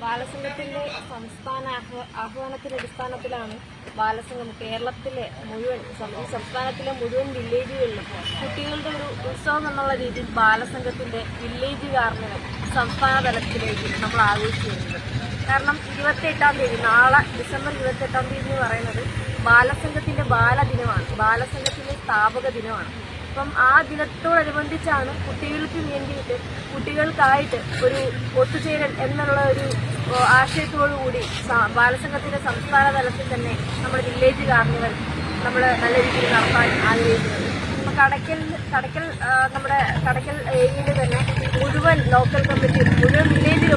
ബാലസംഘത്തിന്റെ സംസ്ഥാന ആഹ്വാനത്തിന്റെ അടിസ്ഥാനത്തിലാണ് ബാലസംഘം കേരളത്തിലെ മുഴുവൻ സംസ്ഥാനത്തിലെ മുഴുവൻ വില്ലേജുകളിലും കുട്ടികളുടെ ഒരു ഉത്സവം എന്നുള്ള രീതിയിൽ ബാലസംഘത്തിന്റെ വില്ലേജ് കാർണിവൽ സംസ്ഥാന തലത്തിലേക്ക് നമ്മൾ ആഘോഷിച്ചു വരുന്നത്. കാരണം 28-ാം തീയതി, നാളെ ഡിസംബർ 28-ാം തീയതി എന്ന് പറയുന്നത് ബാലസംഘത്തിന്റെ ബാലദിനമാണ്, ബാലസംഘത്തിന്റെ സ്ഥാപക ദിനമാണ്. അപ്പം ആ ദിനത്തോടനുബന്ധിച്ചാണ് കുട്ടികൾക്ക് വേണ്ടിയിട്ട്, കുട്ടികൾക്കായിട്ട് ഒരു ഒത്തുചേരൽ എന്നുള്ള ഒരു ആശയത്തോടുകൂടി ബാലസംഘത്തിന്റെ സംസ്ഥാന തലത്തിൽ തന്നെ നമ്മുടെ വില്ലേജ് കാർണിവൽ നമ്മൾ നല്ല രീതിയിൽ നടത്താൻ ആഗ്രഹിക്കുന്നത്. നമ്മുടെ കടയ്ക്കൽ ഏരിയയിൽ തന്നെ മുഴുവൻ ലോക്കൽ കമ്മിറ്റിയും മുഴുവൻ വില്ലേജ്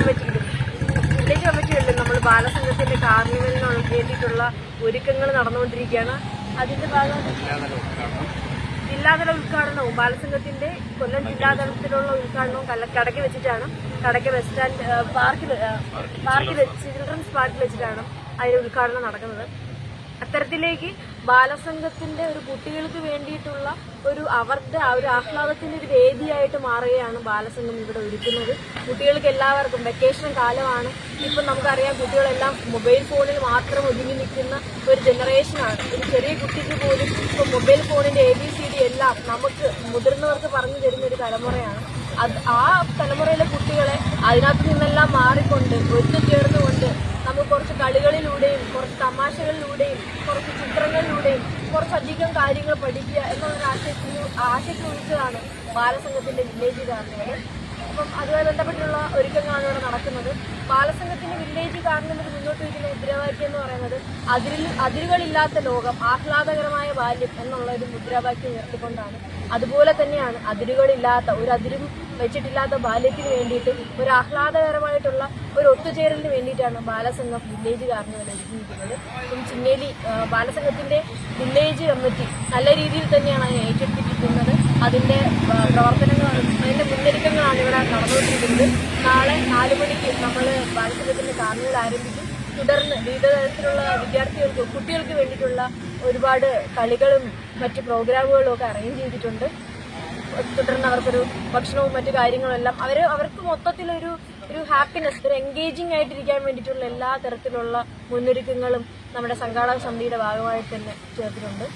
കമ്മിറ്റികളിലും നമ്മൾ ബാലസംഘത്തിന്റെ കാർണിവലിന് വേണ്ടിയിട്ടുള്ള ഒരുക്കങ്ങൾ നടന്നുകൊണ്ടിരിക്കുകയാണ്. അതിന്റെ ഭാഗമായി ജില്ലാതല ഉദ്ഘാടനവും ബാലസംഘത്തിന്റെ കൊല്ലം ജില്ലാതലത്തിലുള്ള ഉദ്ഘാടനവും കടയ്ക്ക് വെച്ചിട്ടാണ്, കടയ്ക്ക് ബസ് സ്റ്റാൻഡ് പാർക്കിൽ ചിൽഡ്രൻസ് പാർക്കിൽ വെച്ചിട്ടാണ് അതിന്റെ ഉദ്ഘാടനം നടക്കുന്നത്. അത്തരത്തിലേക്ക് ബാലസംഘത്തിന്റെ ഒരു കുട്ടികൾക്ക് വേണ്ടിയിട്ടുള്ള അവരുടെ ഒരു ആഹ്ലാദത്തിന്റെ ഒരു വേദിയായിട്ട് മാറുകയാണ് ബാലസംഘം ഇവിടെ ഒരുക്കുന്നത്. കുട്ടികൾക്ക് എല്ലാവർക്കും വെക്കേഷൻ കാലമാണ്. ഇപ്പം നമുക്കറിയാം, കുട്ടികളെല്ലാം മൊബൈൽ ഫോണിൽ മാത്രം ഒതുങ്ങി നിൽക്കുന്ന ഒരു ജനറേഷനാണ്. ഒരു ചെറിയ കുട്ടിക്ക് പോലും ഇപ്പം മൊബൈൽ ഫോണിന്റെ ABCD എല്ലാം നമുക്ക് മുതിർന്നവർക്ക് പറഞ്ഞു തരുന്ന ഒരു തലമുറയാണ്. ആ തലമുറയിലെ കുട്ടികളെ അതിനകത്ത് നിന്നെല്ലാം മാറിക്കൊണ്ട് ഒത്തുചേർന്നുകൊണ്ട് നമുക്ക് കുറച്ച് കളികളിലൂടെയും കുറച്ച് തമാശകളിലൂടെയും കുറച്ച് ചിത്രങ്ങളിലൂടെയും കുറച്ചധികം കാര്യങ്ങൾ പഠിക്കുക എന്നുള്ളൊരു ആശയത്തിൽ വിളിച്ചതാണ് ബാലസംഘത്തിന്റെ വില്ലേജ് കാർണിവൽ. അപ്പം അതുമായി ബന്ധപ്പെട്ടുള്ള ഒരുക്കങ്ങളാണ് ഇവിടെ നടക്കുന്നത്. ബാലസംഘത്തിന്റെ വില്ലേജ് കാർണിവൽ മുന്നോട്ട് വയ്ക്കുന്ന മുദ്രാവാക്യം എന്ന് പറയുന്നത് അതിരുകളില്ലാത്ത ലോകം, ആഹ്ലാദകരമായ ബാല്യം എന്നുള്ള ഒരു മുദ്രാവാക്യം ഉയർത്തിക്കൊണ്ടാണ്. അതുപോലെ തന്നെയാണ് അതിരുകളില്ലാത്ത, ഒരു അതിരും വെച്ചിട്ടില്ലാത്ത ബാല്യത്തിന് വേണ്ടിയിട്ട്, ഒരു ആഹ്ലാദകരമായിട്ടുള്ള ഒരു ഒത്തുചേരലിന് വേണ്ടിയിട്ടാണ് ബാലസംഘം വില്ലേജ് കാർണിവൽ ഒരുക്കിയിരിക്കുന്നത്. ചിന്നേലി ബാലസംഘത്തിന്റെ വില്ലേജ് കമ്മിറ്റി നല്ല രീതിയിൽ തന്നെയാണ് അതിനെ ഏറ്റെടുത്തിരിക്കുന്നത്. അതിന്റെ പ്രവർത്തനങ്ങളാണ്, അതിന്റെ മുന്നൊരുക്കങ്ങളാണ് ഇവിടെ നടന്നുകൊണ്ടിരിക്കുന്നത്. നാളെ 4 മണിക്ക് നമ്മൾ ബാലസംഘത്തിന്റെ കാർണിവൽ ആരംഭിക്കും. തുടർന്ന് വിവിധ തരത്തിലുള്ള കുട്ടികൾക്ക് വേണ്ടിയിട്ടുള്ള ഒരുപാട് കളികളും മറ്റ് പ്രോഗ്രാമുകളും ഒക്കെ അറേഞ്ച് ചെയ്തിട്ടുണ്ട്. തുടർന്ന് അവർക്കൊരു ഭക്ഷണവും മറ്റു കാര്യങ്ങളും എല്ലാം അവർക്ക് മൊത്തത്തിലൊരു ഹാപ്പിനെസ്, ഒരു എൻഗേജിങ് ആയിട്ടിരിക്കാൻ വേണ്ടിയിട്ടുള്ള എല്ലാ തരത്തിലുള്ള മുന്നൊരുക്കങ്ങളും നമ്മുടെ സംഘാടക സമിതിയുടെ ഭാഗമായിട്ട് തന്നെ ചേർത്തിട്ടുണ്ട്.